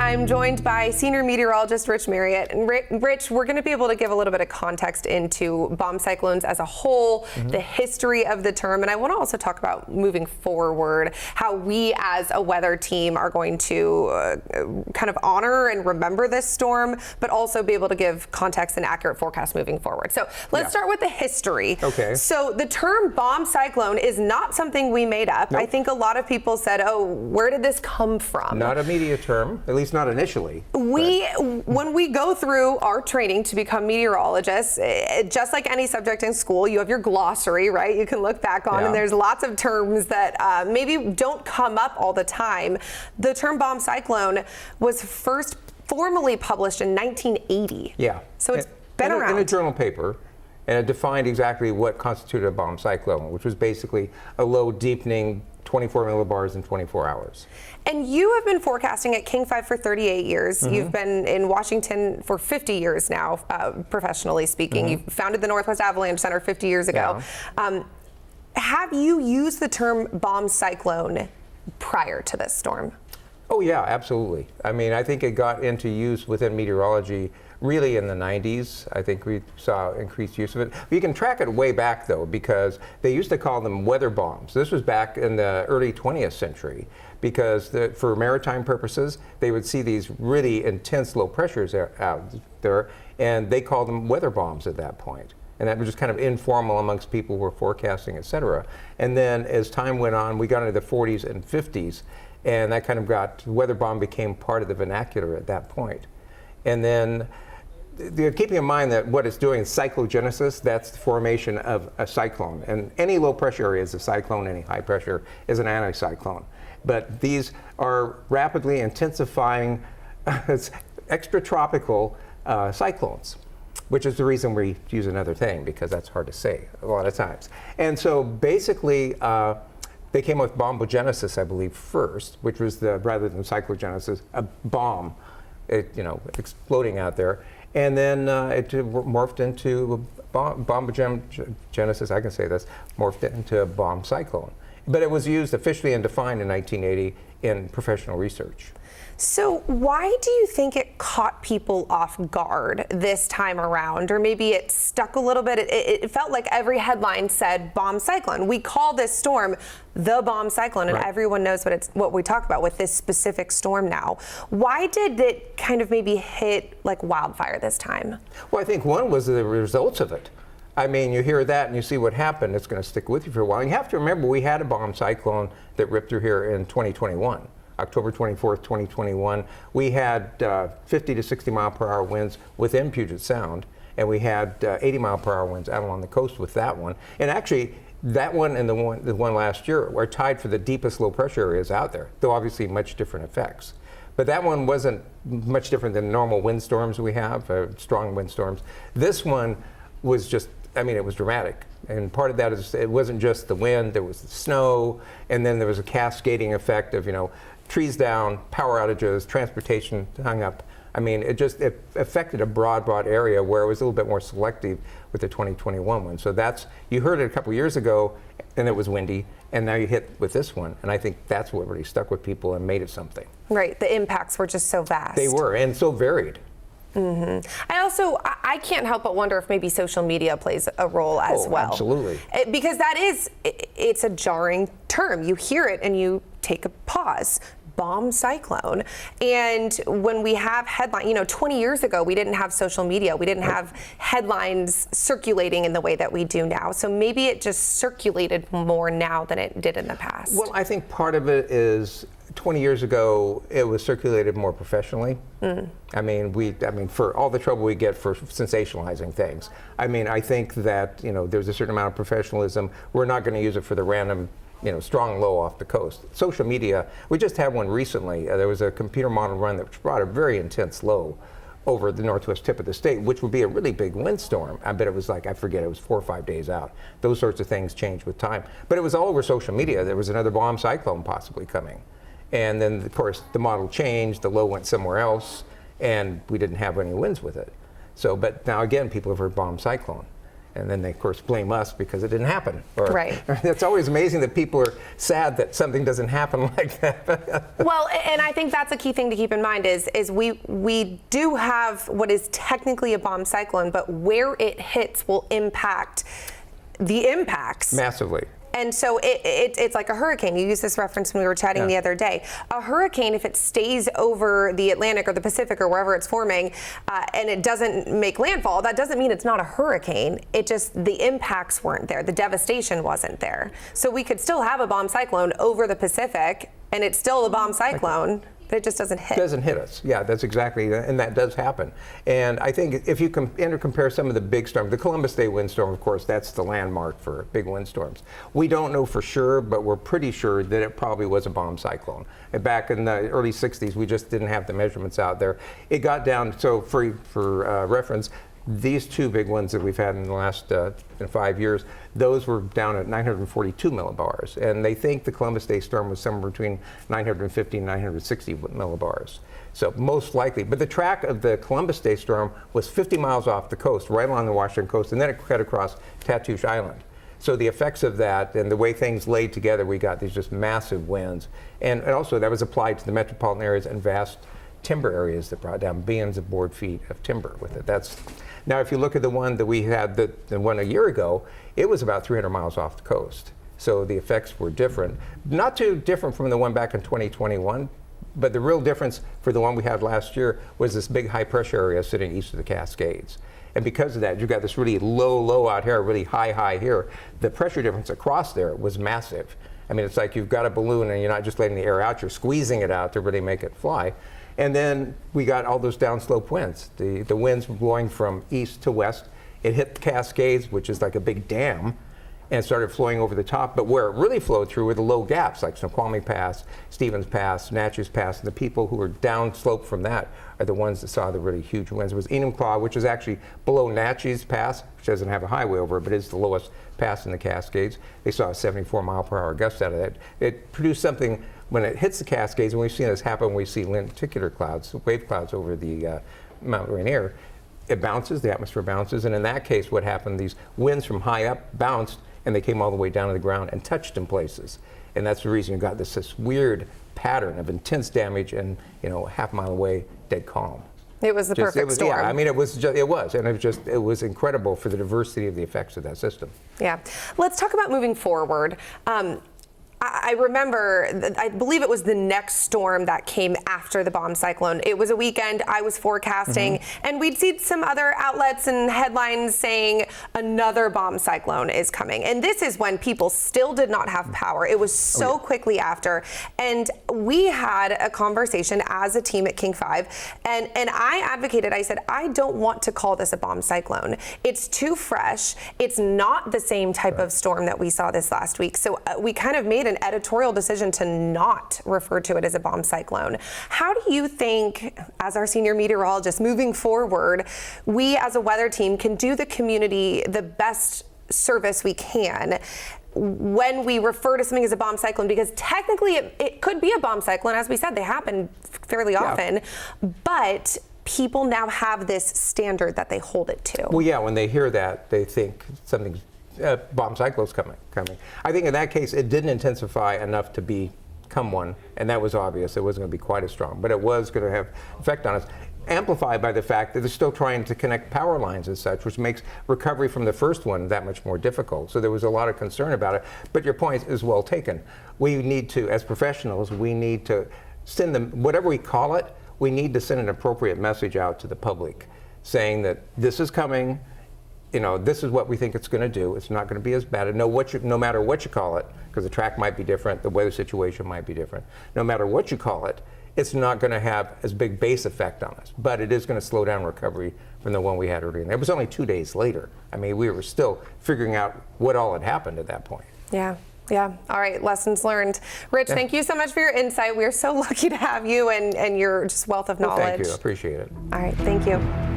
I'm joined by senior meteorologist Rich Marriott. And Rich, we're going to be able to give a little bit of context into bomb cyclones as a whole, the history of the term, and I want to also talk about moving forward, how we as a weather team are going to kind of honor and remember this storm, but also be able to give context and accurate forecast moving forward. So let's start with the history. Okay. So the term bomb cyclone is not something we made up. Nope. I think a lot of people said, oh, where did this come from? Not a media term, at least not initially. When we go through our training to become meteorologists, just like any subject in school, you have your glossary, right? You can look back on, and there's lots of terms that maybe don't come up all the time. The term bomb cyclone was first formally published in 1980. Yeah. So it's been around. In a journal paper, and it defined exactly what constituted a bomb cyclone, which was basically a low deepening 24 millibars in 24 hours. And you have been forecasting at King 5 for 38 years. You've been in Washington for 50 years now, professionally speaking. You founded the Northwest Avalanche Center 50 years ago. Have you used the term bomb cyclone prior to this storm? Oh yeah, absolutely. I mean, I think it got into use within meteorology really in the 90s. I think we saw increased use of it. You can track it way back though, because they used to call them weather bombs. This was back in the early 20th century, because for maritime purposes, they would see these really intense low pressures out there, and they called them weather bombs at that point. And that was just kind of informal amongst people who were forecasting, et cetera. And then as time went on, we got into the 40s and 50s, and that kind of weather bomb became part of the vernacular at that point. And then keeping in mind that what it's doing is cyclogenesis, that's the formation of a cyclone. And any low pressure area is a cyclone, any high pressure is an anticyclone. But these are rapidly intensifying extratropical cyclones, which is the reason we use another thing, because that's hard to say a lot of times. And so basically, they came up with bombogenesis, I believe, first, which was rather than cyclogenesis, a bomb, exploding out there. And then it morphed into bombogenesis, I can say this, morphed into a bomb cyclone. But it was used officially and defined in 1980 in professional research. So why do you think it caught people off guard this time around? Or maybe it stuck a little bit? It felt like every headline said bomb cyclone. We call this storm the bomb cyclone, and everyone knows what we talk about with this specific storm now. Why did it kind of maybe hit like wildfire this time? Well, I think one was the results of it. I mean, you hear that and you see what happened, it's going to stick with you for a while. And you have to remember, we had a bomb cyclone that ripped through here in 2021. October 24th, 2021, we had 50 to 60 mile per hour winds within Puget Sound, and we had 80 mile per hour winds out along the coast with that one. And actually, that one and the one last year are tied for the deepest low pressure areas out there, though obviously much different effects. But that one wasn't much different than normal windstorms we have, strong windstorms. This one was just, I mean, it was dramatic. And part of that is, it wasn't just the wind, there was the snow, and then there was a cascading effect of, trees down, power outages, transportation hung up. I mean, it affected a broad area where it was a little bit more selective with the 2021 one. So you heard it a couple years ago, and it was windy, and now you hit with this one. And I think that's what really stuck with people and made it something. Right, the impacts were just so vast. They were, and so varied. I can't help but wonder if maybe social media plays a role as well. Absolutely. Because it's a jarring term. You hear it and you take a pause. Bomb cyclone. And when we have headline, 20 years ago, we didn't have social media. We didn't have headlines circulating in the way that we do now. So maybe it just circulated more now than it did in the past. Well, I think part of it is 20 years ago, it was circulated more professionally. I mean, for all the trouble we get for sensationalizing things. I mean, I think that, there's a certain amount of professionalism. We're not going to use it for the random strong low off the coast. Social media, we just had one recently. There was a computer model run that brought a very intense low over the northwest tip of the state, which would be a really big windstorm. I bet it was like, I forget, it was 4 or 5 days out. Those sorts of things change with time. But it was all over social media. There was another bomb cyclone possibly coming. And then, of course, the model changed, the low went somewhere else, and we didn't have any winds with it. So, but now again, people have heard bomb cyclone. And then they, of course, blame us because it didn't happen. Or, right. It's always amazing that people are sad that something doesn't happen like that. Well, and I think that's a key thing to keep in mind is we do have what is technically a bomb cyclone, but where it hits will impact the impacts. Massively. And so it's like a hurricane. You used this reference when we were chatting the other day. A hurricane, if it stays over the Atlantic or the Pacific or wherever it's forming, and it doesn't make landfall, that doesn't mean it's not a hurricane. It just, the impacts weren't there. The devastation wasn't there. So we could still have a bomb cyclone over the Pacific, and it's still a bomb cyclone. But it just doesn't hit. It doesn't hit us. Yeah, that's exactly, and that does happen. And I think if you compare some of the big storms, the Columbus Day windstorm, of course, that's the landmark for big windstorms. We don't know for sure, but we're pretty sure that it probably was a bomb cyclone. And back in the early 60s, we just didn't have the measurements out there. It got down, so for reference, these two big ones that we've had in the last 5 years, those were down at 942 millibars. And they think the Columbus Day storm was somewhere between 950 and 960 millibars. So most likely. But the track of the Columbus Day storm was 50 miles off the coast, right along the Washington coast, and then it cut across Tatoosh Island. So the effects of that and the way things laid together, we got these just massive winds. And also that was applied to the metropolitan areas and vast timber areas that brought down billions of board feet of timber with it. Now, if you look at the one that we had, the one a year ago, it was about 300 miles off the coast. So the effects were different. Not too different from the one back in 2021, but the real difference for the one we had last year was this big high pressure area sitting east of the Cascades. And because of that, you've got this really low out here, really high here. The pressure difference across there was massive. I mean, it's like you've got a balloon and you're not just letting the air out, you're squeezing it out to really make it fly. And then we got all those downslope winds. The winds were blowing from east to west. It hit the Cascades, which is like a big dam, and started flowing over the top. But where it really flowed through were the low gaps, like Snoqualmie Pass, Stevens Pass, Natchez Pass. And the people who were downslope from that are the ones that saw the really huge winds. It was Enumclaw, which is actually below Natchez Pass, which doesn't have a highway over it, but is the lowest pass in the Cascades. They saw a 74-mile-per-hour gust out of that. It produced something. When it hits the Cascades, and we've seen this happen, we see lenticular clouds, wave clouds over the Mount Rainier, it bounces, the atmosphere bounces, and in that case what happened, these winds from high up bounced, and they came all the way down to the ground and touched in places. And that's the reason you got this weird pattern of intense damage and, half a mile away, dead calm. It was the perfect storm. Yeah, I mean, it was, and it was incredible for the diversity of the effects of that system. Yeah. Let's talk about moving forward. I remember, I believe it was the next storm that came after the bomb cyclone. It was a weekend, I was forecasting, and we'd seen some other outlets and headlines saying another bomb cyclone is coming. And this is when people still did not have power. It was so quickly after. And we had a conversation as a team at King 5, and I advocated, I said, I don't want to call this a bomb cyclone. It's too fresh. It's not the same type of storm that we saw this last week. So we kind of made an editorial decision to not refer to it as a bomb cyclone. How do you think, as our senior meteorologist, moving forward, we as a weather team can do the community the best service we can when we refer to something as a bomb cyclone? Because technically it could be a bomb cyclone. As we said, they happen fairly often, but people now have this standard that they hold it to. Well, yeah, when they hear that, they think something's bomb cyclone's coming. I think in that case, it didn't intensify enough to become one, and that was obvious. It wasn't going to be quite as strong, but it was going to have effect on us, amplified by the fact that they're still trying to connect power lines and such, which makes recovery from the first one that much more difficult. So there was a lot of concern about it, but your point is well taken. We need to, as professionals, we need to send them, whatever we call it, we need to send an appropriate message out to the public saying that this is coming. This is what we think it's going to do. It's not going to be as bad. No matter what you call it, because the track might be different, the weather situation might be different. No matter what you call it, it's not going to have as big base effect on us. But it is going to slow down recovery from the one we had earlier. And it was only 2 days later. I mean, we were still figuring out what all had happened at that point. Yeah. All right. Lessons learned. Rich, thank you so much for your insight. We are so lucky to have you and your just wealth of knowledge. Well, thank you. I appreciate it. All right. Thank you.